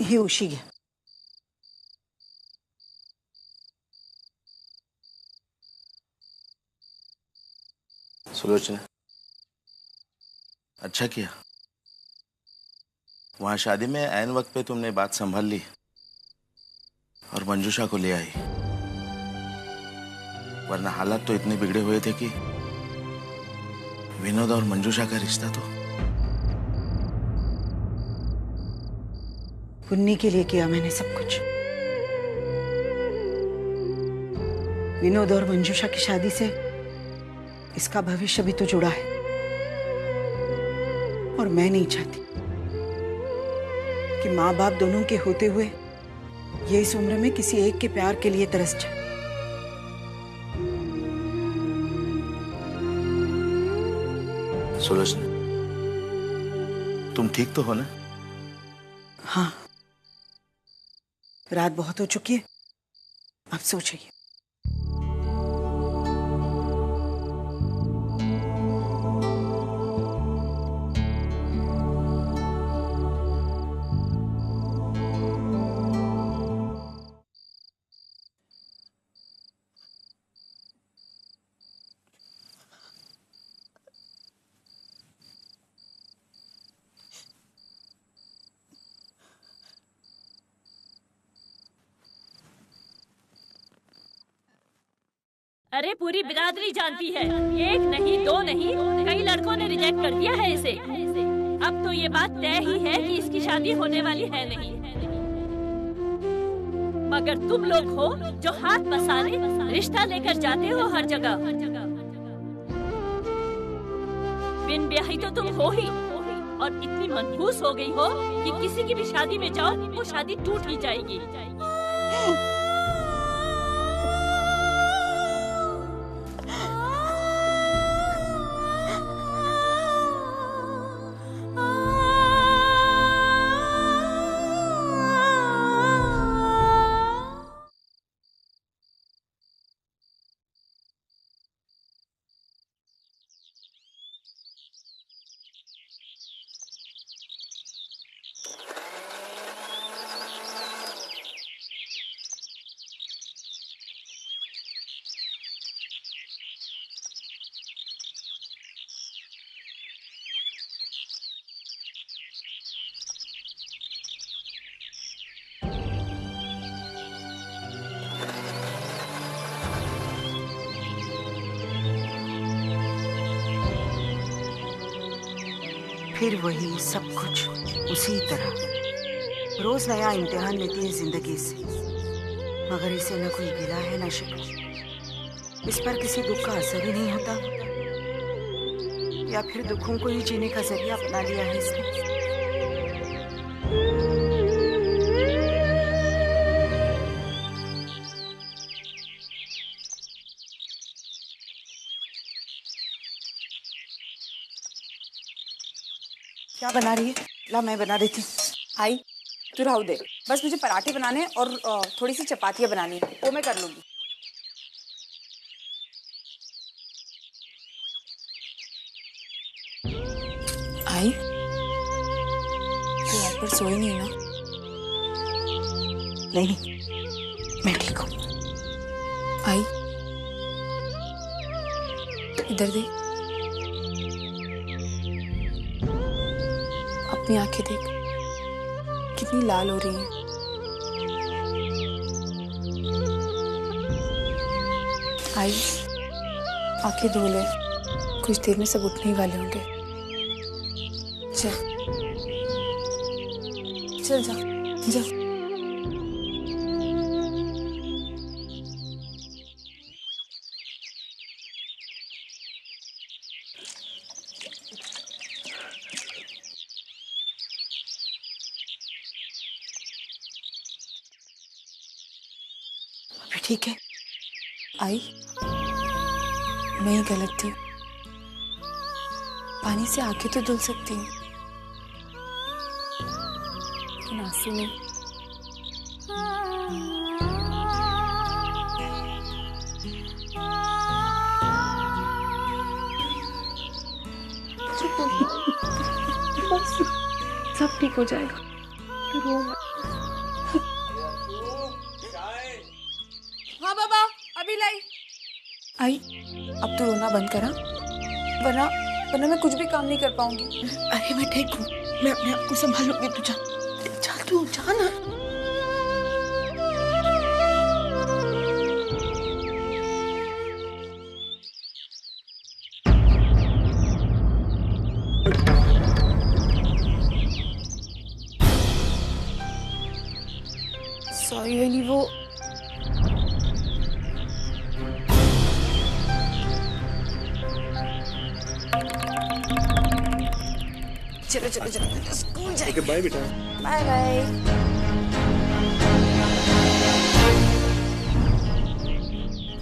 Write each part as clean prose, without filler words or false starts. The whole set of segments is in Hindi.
ही उशी गया। सुलोचना, अच्छा किया वहां शादी में ऐन वक्त पे तुमने बात संभाल ली और मंजूषा को ले आई, वरना हालात तो इतने बिगड़े हुए थे कि विनोद और मंजूषा का रिश्ता तो। पुन्नी के लिए किया मैंने सब कुछ। विनोद और मंजूषा की शादी से इसका भविष्य भी तो जुड़ा है और मैं नहीं चाहती कि माँ बाप दोनों के होते हुए ये इस उम्र में किसी एक के प्यार के लिए तरस जाए। सुलोचना, तुम ठीक तो हो ना? हाँ, रात बहुत हो चुकी है, अब सो जाइए। अरे पूरी बिरादरी जानती है, एक नहीं दो नहीं कई लड़कों ने रिजेक्ट कर दिया है इसे। अब तो ये बात तय ही है कि इसकी शादी होने वाली है नहीं। मगर तुम लोग हो जो हाथ पसारे रिश्ता लेकर जाते हो हर जगह। बिन ब्याही तो तुम हो ही और इतनी मनहूस हो गई हो कि किसी की भी शादी में जाओ वो शादी टूट ही जाएगी। फिर वही सब कुछ उसी तरह। रोज नया इम्तिहान लेती है जिंदगी से, मगर इसे न कोई गिला है न शिकवा। इस पर किसी दुख का असर ही नहीं होता, या फिर दुखों को ही जीने का जरिया अपना लिया है इसने। क्या बना रही है? ला मैं बना देती हूँ। आई तू राहु दे, बस मुझे पराठे बनाने हैं और थोड़ी सी चपातियाँ बनानी है, वो मैं कर लूंगी। आई तू रात पर सोई नहीं ना? नहीं, मैं ठीक हूँ। आई इधर देख, अपनी आंखें देख कितनी लाल हो रही हैं। आई आंखें धो ले, कुछ देर में सब उठने ही वाले होंगे। चल चल जा जा। ठीक है। आई मैं ही गलत थी, पानी से आंखें तो धुल सकती हूँ लेकिन आंसू नहीं। चुप हो, बस सब ठीक हो जाएगा, रो मत। आई, अब तो रोना बंद करा, वरना वरना मैं कुछ भी काम नहीं कर पाऊंगी। अरे मैं ठीक हूँ, मैं अपने आप को संभालूंगी। तू जा, जा तू जा ना। सॉरी वेनी, वो चलो चलो चलो स्कूल जाएंगे। बाय बेटा। Bye bye.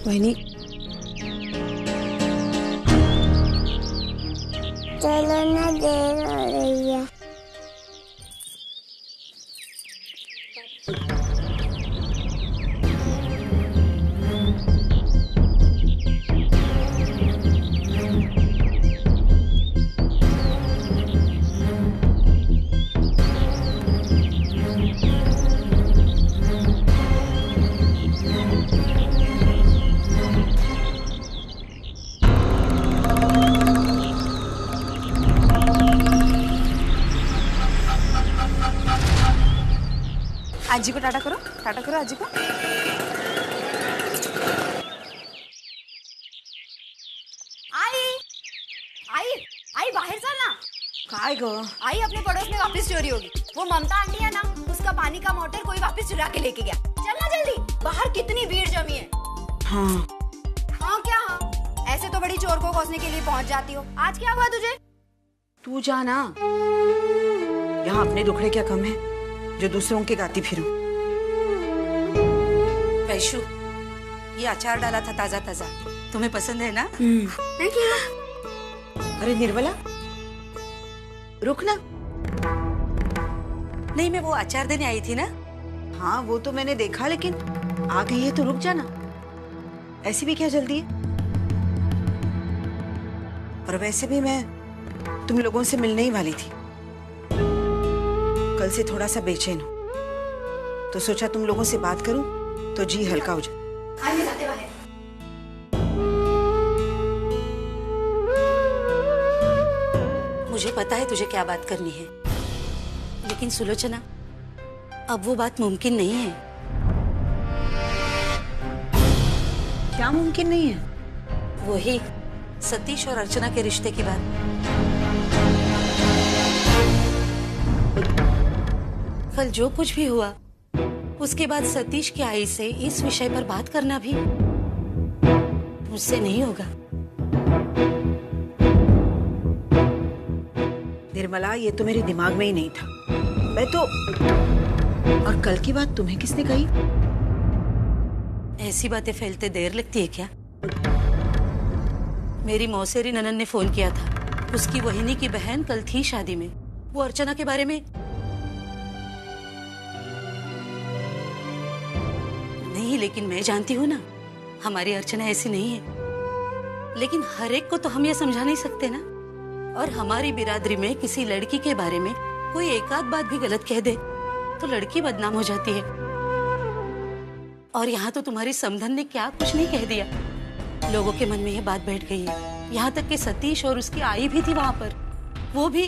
वैनी, चलो ना, देर हो रही है। आजी को टाटा करो आजी को। आई बाहर चल ना। काय गो? आई अपने पड़ोस में वापस चोरी होगी। वो ममता आंटी है ना, उसका पानी का मोटर कोई वापस चुरा के लेके गया। चलना जल्दी, बाहर कितनी भीड़ जमी है। हाँ हाँ क्या हाँ, ऐसे तो बड़ी चोर को खोजने के लिए पहुंच जाती हो। आज क्या हुआ तुझे? तू जा ना, यहाँ अपने दुखड़े क्या कम है जो दूसरों के गाती फिरूं। वैशु, ये अचार डाला था ताजा ताजा, तुम्हें पसंद है ना? Thank you. अरे निर्मला रुक ना। नहीं, मैं वो अचार देने आई थी ना। हाँ वो तो मैंने देखा, लेकिन आ गई है तो रुक जाना। ऐसी भी क्या जल्दी है? और वैसे भी मैं तुम लोगों से मिलने ही वाली थी। कल से थोड़ा सा बेचैन हूं, तो सोचा तुम लोगों से बात करूं तो जी हल्का हो जाए। मुझे पता है तुझे क्या बात करनी है, लेकिन सुलोचना, अब वो बात मुमकिन नहीं है। क्या मुमकिन नहीं है? वही सतीश और अर्चना के रिश्ते की बात। कल जो कुछ भी हुआ, उसके बाद सतीश की आई से इस विषय पर बात करना भी मुझसे नहीं होगा। निर्मला, ये तो मेरे दिमाग में ही नहीं था। मैं तो और कल की बात तुम्हें किसने कही? ऐसी बातें फैलते देर लगती है क्या? मेरी मौसेरी ननन ने फोन किया था, उसकी वहिनी की बहन कल थी शादी में। वो अर्चना के बारे में नहीं, लेकिन मैं जानती हूँ ना, हमारी अर्चना ऐसी नहीं है। लेकिन हर एक को तो हम ये समझा नहीं सकते ना। और हमारी बिरादरी में किसी लड़की के बारे में कोई एक आध बात भी गलत कह दे तो लड़की बदनाम हो जाती है। और यहाँ तो तुम्हारी समधन ने क्या कुछ नहीं कह दिया, लोगों के मन में ये बात बैठ गई है। यहाँ तक कि सतीश और उसकी आई भी थी वहां पर, वो भी।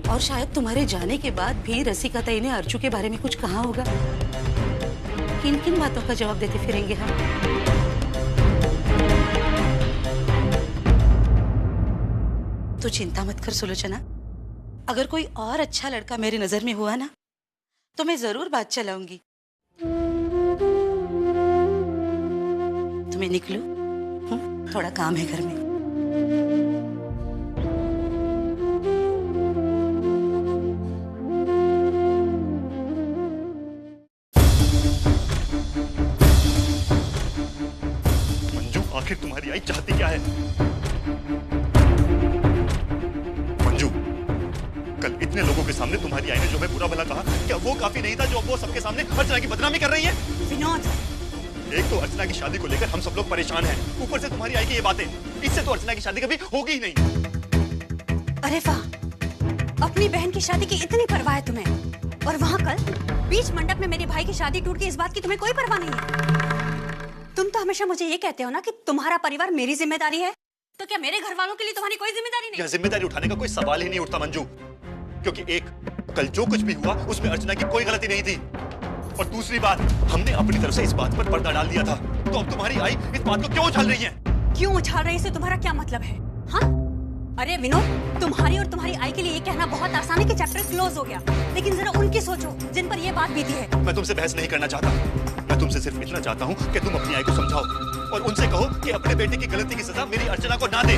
और शायद तुम्हारे जाने के बाद भी रसिका ताई ने अर्चू के बारे में कुछ कहा होगा। किन किन बातों का जवाब देते फिरेंगे हम? तो चिंता मत कर सुलोचना, अगर कोई और अच्छा लड़का मेरी नजर में हुआ ना, तो मैं जरूर बात चलाऊंगी। तो मैं निकलूं? थोड़ा काम है घर में। मंजू, आखिर तुम्हारी आई चाहती क्या है? मंजू, कल इतने लोगों के सामने तुम्हारी आई ने जो है बुरा भला कहा, क्या वो काफी नहीं था जो वो सबके सामने अर्चना की बदनामी कर रही है? विनोद, एक तो अर्चना की शादी को लेकर हम सब लोग परेशान हैं, ऊपर से तुम्हारी आई की ये बातें। इससे तो अर्चना की शादी कभी होगी ही नहीं। अरे वाह, अपनी बहन की शादी की इतनी परवाह है तुम्हें। और वहाँ कल बीच मंडप में मेरे भाई की शादी टूट गई, इस बात की तुम्हें कोई परवाह नहीं है। तुम तो हमेशा मुझे ये कहते हो ना कि तुम्हारा परिवार मेरी जिम्मेदारी है, तो क्या मेरे घर वालों के लिए तुम्हारी कोई जिम्मेदारी नहीं? जिम्मेदारी उठाने का कोई सवाल ही नहीं उठता मंजू, क्योंकि एक, कल जो कुछ भी हुआ उसमें अर्चना की कोई गलती नहीं थी, और दूसरी बात, हमने अपनी तरफ से इस बात पर पर्दा डाल दिया था। तो अब तुम्हारी आई इस बात को क्यों उछाल रही है? क्यों उछाल रही है, तुम्हारा क्या मतलब है? हाँ? अरे विनोद, तुम्हारी और तुम्हारी आई के लिए ये कहना बहुत आसान है कि चैप्टर क्लोज हो गया, लेकिन जरा उनकी सोचो जिन पर ये बात बीती है। मैं तुमसे बहस नहीं करना चाहता, मैं तुमसे सिर्फ इतना चाहता हूँ कि तुम अपनी आई को समझाओ और उनसे कहो कि अपने बेटे की गलती की सजा मेरी अर्चना को ना दे।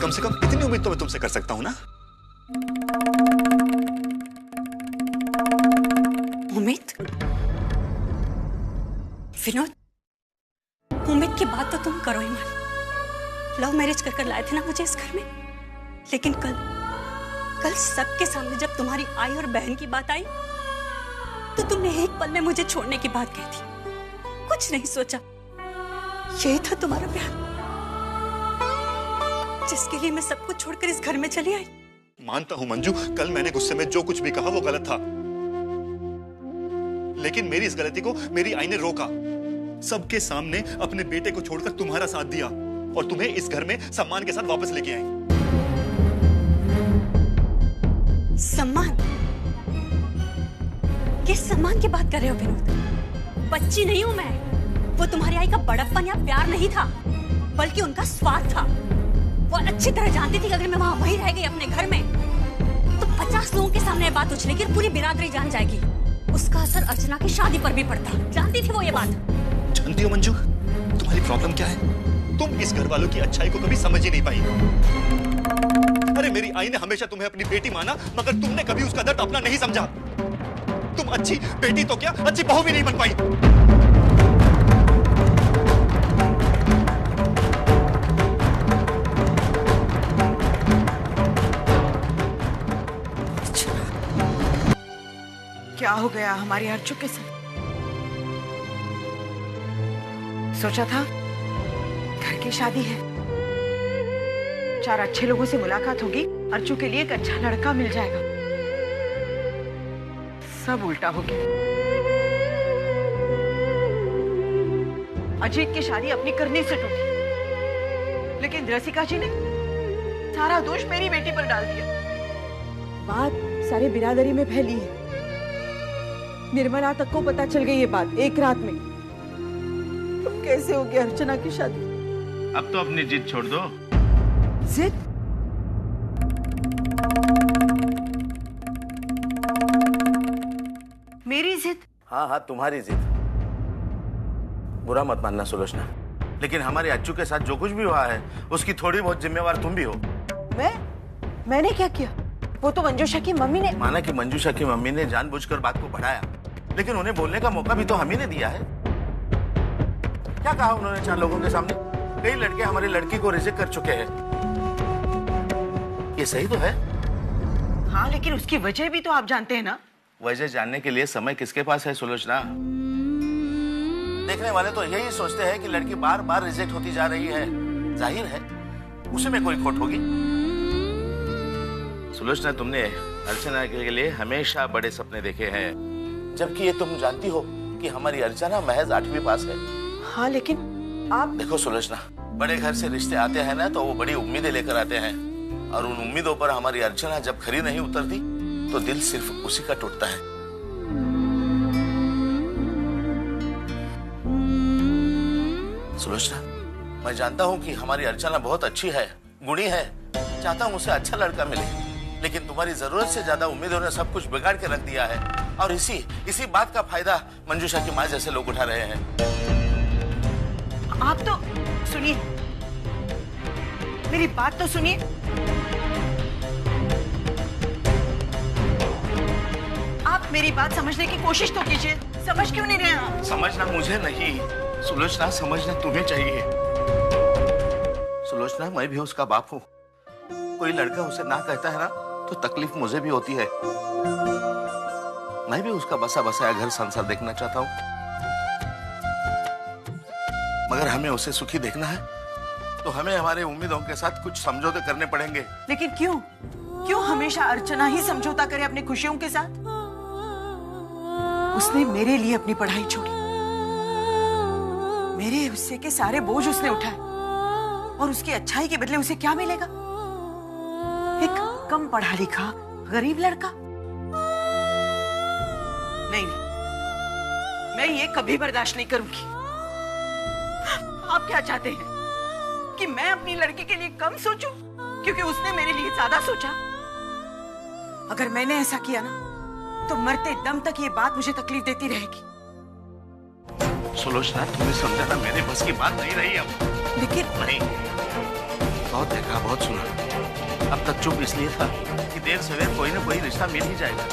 कम से कम इतनी उम्मीद तो मैं तुमसे कर सकता हूँ ना? उम्मीद? विनोद, उम्मीद की बात तो तुम करो ही मत। लव मैरिज कर लाए थे ना मुझे इस घर में, लेकिन कल सबके सामने जब तुम्हारी आई और बहन की बात आई तो तुमने एक पल में मुझे छोड़ने की बात कही थी, कुछ नहीं सोचा। यही था तुम्हारा प्यार, जिसके लिए मैं सब कुछ छोड़कर इस घर में चली आई। मानता हूं मंजू, कल मैंने गुस्से में जो कुछ भी कहा वो गलत था, लेकिन मेरी इस गलती को मेरी आई ने रोका। सबके सामने अपने बेटे को छोड़कर तुम्हारा साथ दिया और तुम्हें इस घर में सम्मान के साथ वापस लेके आई। सम्मान? किस सम्मान की बात कर रहे हो विनोद? बच्ची नहीं हूं मैं। वो तुम्हारी आई का बड़प्पन या प्यार नहीं था, बल्कि उनका स्वार्थ था। वो अच्छी तरह जानती थी कि अगर मैं वहां वहीं रह गई अपने घर में तो 50 लोगों के सामने बात उछलेगी और पूरी बिरादरी जान जाएगी। उसका असर अर्चना की शादी पर भी पड़ता। जानती थी वो ये बात। जानती हो मंजू, तुम्हारी प्रॉब्लम क्या है? तुम इस घर वालों की अच्छाई को कभी समझ ही नहीं पाई। अरे मेरी आई ने हमेशा तुम्हें अपनी बेटी माना, मगर तुमने कभी उसका दर्द अपना नहीं समझा। तुम अच्छी बेटी तो क्या, अच्छी बहू भी नहीं बन पाई। क्या हो गया हमारी अर्चू के साथ? सोचा था घर की शादी है, 4 अच्छे लोगों से मुलाकात होगी, अर्चू के लिए एक अच्छा लड़का मिल जाएगा। सब उल्टा हो गया। अजीत की शादी अपनी करनी से टूटी, लेकिन रसिका जी ने सारा दोष मेरी बेटी पर डाल दिया। बात सारी बिरादरी में फैली है। निर्मला तक को पता चल गई ये बात एक रात में। तो कैसे होगी अर्चना की शादी? अब तो अपनी जिद छोड़ दो। जिद? मेरी जिद? हाँ, तुम्हारी जिद। बुरा मत मानना सुलोचना, लेकिन हमारे अच्छू के साथ जो कुछ भी हुआ है उसकी थोड़ी बहुत जिम्मेवार तुम भी हो। मैंने क्या किया? वो तो मंजूषा की मम्मी ने। माना कि मंजूषा की मम्मी ने जानबूझकर बात को बढ़ाया, लेकिन उन्हें बोलने का मौका भी तो हम ही ने दिया है। क्या कहा उन्होंने 4 लोगों के सामने? कई लड़के हमारी लड़की को रिजेक्ट कर चुके हैं। ये सही तो है। हाँ, लेकिन उसकी वजह भी तो आप जानते हैं ना। वजह जानने के लिए समय किसके पास है सुलोचना? देखने वाले तो यही सोचते हैं कि लड़की बार बार रिजेक्ट होती जा रही है। जाहिर है उसी में कोई खोट होगी। सुलोचना, तुमने अर्चना के लिए हमेशा बड़े सपने देखे हैं, जबकि ये तुम जानती हो कि हमारी अर्चना महज 8वीं पास है। हाँ, लेकिन आप देखो सुलोचना, बड़े घर से रिश्ते आते हैं ना तो वो बड़ी उम्मीदें लेकर आते हैं, और उन उम्मीदों पर हमारी अर्चना जब खरी नहीं उतरती तो दिल सिर्फ उसी का टूटता है। सुलोचना, मैं जानता हूँ कि हमारी अर्चना बहुत अच्छी है, गुणी है, चाहता हूँ उसे अच्छा लड़का मिले, लेकिन तुम्हारी जरूरत से ज्यादा उम्मीदों ने सब कुछ बिगाड़ के रख दिया है, और इसी बात का फायदा मंजूषा की माँ जैसे लोग उठा रहे हैं। आप तो सुनिए, मेरी बात तो सुनिए। आप मेरी बात समझने की कोशिश तो कीजिए। समझ क्यों नहीं रहे आप? समझना मुझे नहीं सुलोचना, समझना तुम्हें चाहिए। सुलोचना, मैं भी उसका बाप हूँ। कोई लड़का उसे ना कहता है ना तो तकलीफ मुझे भी होती है। मैं भी उसका बसा बसाया घर संसार देखना चाहता हूँ, मगर हमें उसे सुखी देखना है तो हमें हमारे उम्मीदों के साथ कुछ समझौते करने पड़ेंगे। लेकिन क्यों? क्यों हमेशा अर्चना ही समझौता करे अपनी खुशियों के साथ? उसने मेरे लिए अपनी पढ़ाई छोड़ी, मेरे हिस्से के सारे बोझ उसने उठाए, और उसकी अच्छाई के बदले उसे क्या मिलेगा? एक कम पढ़ा लिखा गरीब लड़का? नहीं, मैं ये कभी बर्दाश्त नहीं करूंगी। आप क्या चाहते हैं कि मैं अपनी लड़की के लिए कम सोचूं क्योंकि उसने मेरे लिए ज्यादा सोचा? अगर मैंने ऐसा किया ना तो मरते दम तक ये बात मुझे तकलीफ देती रहेगी। सुलोचना, तुम्हें समझाना मेरे बस की बात नहीं रही अब। लेकिन नहीं, बहुत देखा, बहुत सुना, अब तक चुप इसलिए था कि देर सवेर कोई ना कोई रिश्ता मिल ही जाएगा,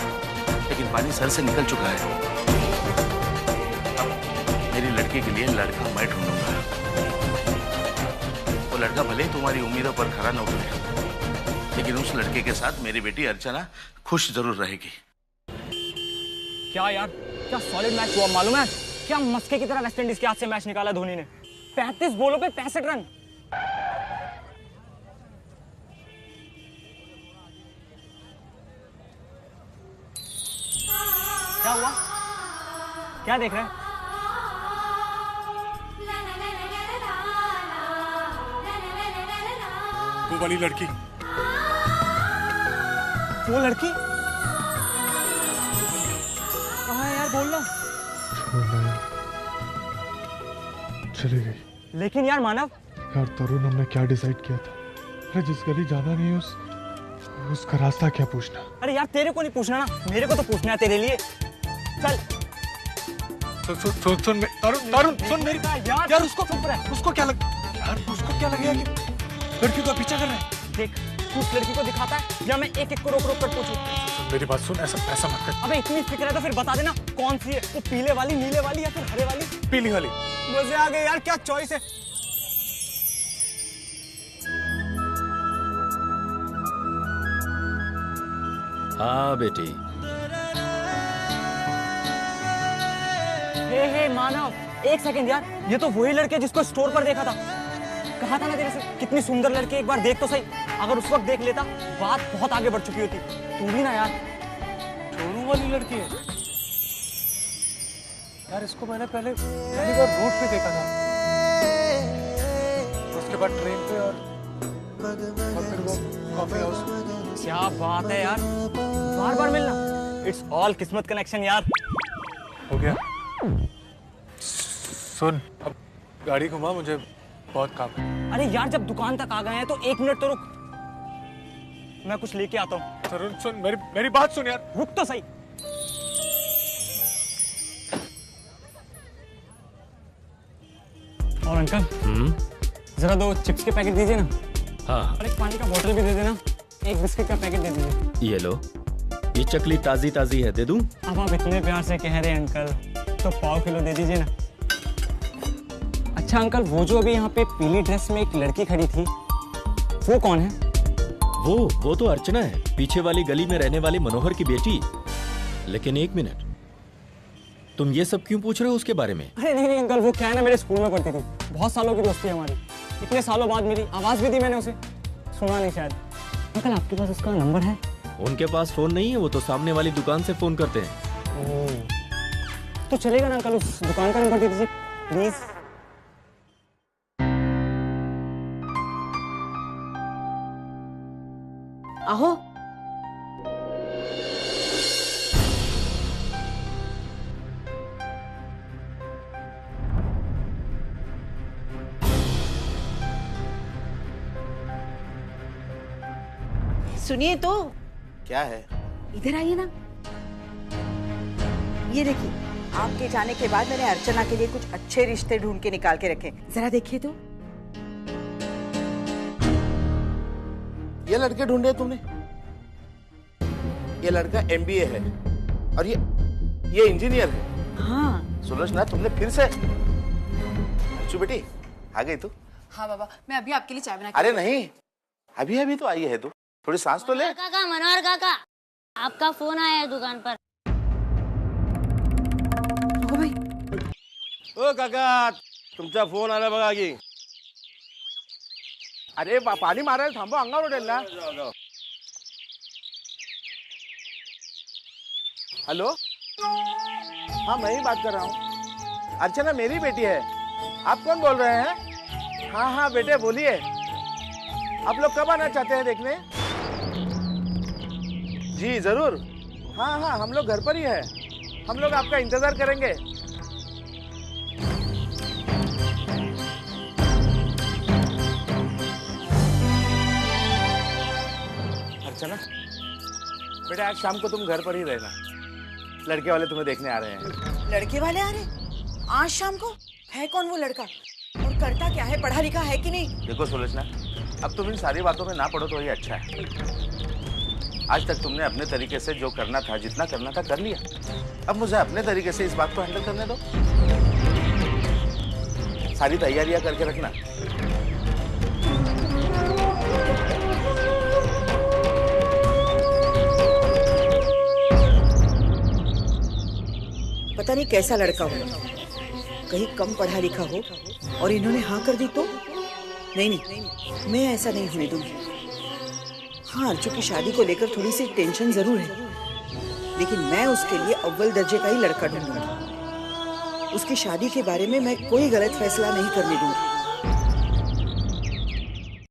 लेकिन पानी सर से निकल चुका है। अब मेरी लड़की के लिए लड़का मैं ढूंढूंगा। वो लड़का भले ही तुम्हारी उम्मीदों पर खरा न उतरे, लेकिन उस लड़के के साथ मेरी बेटी अर्चना खुश जरूर रहेगी। क्या यार, क्या सॉलिड मैच हुआ मालूम है? क्या मस्के की तरह वेस्ट इंडीज के हाथ से मैच निकाला धोनी ने। 35 बॉलों पे 65 रन। क्या हुआ? क्या देख रहे हैं? वो वाली लड़की। वो लड़की कहाँ है यार, बोलना। चली गई। लेकिन यार मानव, यार तरुण, हमने क्या डिसाइड किया था? अरे जिस गली जाना नहीं उसका रास्ता क्या पूछना? अरे यार तेरे को नहीं पूछना ना, मेरे को तो पूछना है तेरे लिए। चल सुन तरुण सुन मेरी यार उसको चुप रह। उसको क्या लगेगा कि लड़की को पीछा कर रहे हैं? देख, तू उस लड़की को दिखाता है या मैं एक एक को रोक रोक कर पूछूं? मेरी बात सुन, ऐसा मत कर। अबे इतनी फिक्र है तो फिर बता देना कौन सी है, वो पीले वाली, नीले वाली या फिर हरे वाली? पीली वाली। मजे आ गए यार, क्या चॉइस है। हाँ बेटी। हे मानव, एक सेकंड यार, ये तो वही लड़के जिसको स्टोर पर देखा था। कहा था ना तेरे से, कितनी सुंदर लड़की, एक बार देख तो सही। अगर उस वक्त देख लेता, बात बहुत आगे बढ़ चुकी होती। तू भी ना यार। शोरूम वाली लड़की है यार, इसको मैंने पहली बार रोड पे देखा था, उसके बाद ट्रेन पे और फिर वो कॉफी हाउस। क्या बात है यार, बार बार मिलना। इट्स ऑल किस्मत कनेक्शन यार। हो गया। सुन, अब गाड़ी घुमा, मुझे बहुत काम है। अरे यार, जब दुकान तक आ गए हैं तो 1 मिनट तो रुक, मैं कुछ लेके आता हूँ। तरुण सुन, मेरी बात सुन यार। रुक तो सही। और अंकल, जरा 2 चिप्स के पैकेट दीजिए ना। हाँ। और एक पानी का बोतल भी दे देना, एक बिस्किट का पैकेट दे दीजिए। ये लो, ये चकली ताजी ताजी है, दे दूं? अब आप इतने प्यार से कह रहे हैं अंकल, तो पाव किलो दे दीजिए ना। अच्छा अंकल, वो जो अभी यहाँ पे पीली ड्रेस में एक लड़की खड़ी थी, वो कौन है? वो तो अर्चना है, पीछे वाली गली में रहने वाली मनोहर की बेटी। लेकिन एक मिनट, तुम ये सब क्यों पूछ रहे हो उसके बारे में? अरे नहीं अंकल, वो क्या है ना, मेरे स्कूल में पढ़ती थी, बहुत सालों की दोस्ती है हमारी। इतने सालों बाद मिली, आवाज भी दी मैंने उसे, सुना नहीं शायद। अंकल आपके पास उसका नंबर है? उनके पास फोन नहीं है, वो तो सामने वाली दुकान से फोन करते हैं। तो चलेगा ना अंकल, उस दुकान का नंबर दे दीजिए प्लीज। आहो। सुनिए तो। क्या है? इधर आइए ना। ये देखिए, आपके जाने के बाद मैंने अर्चना के लिए कुछ अच्छे रिश्ते ढूंढ के निकाल के रखे, जरा देखिए तो। ये लड़के ढूंढे तुमने? ये लड़का MBA है और ये इंजीनियर है। हाँ। सुलोचना, तुमने फिर से? अच्छू बेटी, आ गई तू? हाँ बाबा, मैं अभी आपके लिए चाय बना के। अरे नहीं, अभी तो आई है तू, थोड़ी सांस तो ले। काका, मनोहर काका, आपका फोन आया है दुकान पर। ओ भाई। ओ काका, तुमचा फोन आला बघा की। अरे पाणी मारायला थांबव, अंगावर उडेल ना। हेलो, हाँ मैं ही बात कर रहा हूँ। अर्चना मेरी बेटी है। आप कौन बोल रहे हैं? हाँ हाँ बेटे बोलिए, आप लोग कब आना चाहते हैं देखने? जी जरूर। हाँ हाँ हम लोग घर पर ही है, हम लोग आपका इंतजार करेंगे। अर्चना बेटा, आज शाम को तुम घर पर ही रहना, लड़के वाले तुम्हें देखने आ रहे हैं। लड़के वाले आ रहे? आज शाम को? है कौन वो लड़का और करता क्या है? पढ़ा लिखा है कि नहीं? देखो सुलोचना, अब तुम इन सारी बातों में ना पड़ो तो ये अच्छा है। आज तक तुमने अपने तरीके से जो करना था, जितना करना था कर लिया। अब मुझे अपने तरीके से इस बात को हैंडल करने दो। सारी तैयारियां करके रखना। पता नहीं कैसा लड़का हो, कहीं कम पढ़ा लिखा हो और इन्होंने हाँ कर दी तो? नहीं नहीं, मैं ऐसा नहीं होने दूंगी। हाँ, अर्जु की शादी को लेकर थोड़ी सी टेंशन जरूर है, लेकिन मैं उसके लिए अव्वल दर्जे का ही लड़का ढूंढूंगी। उसकी शादी के बारे में मैं कोई गलत फैसला नहीं करने दूंगी।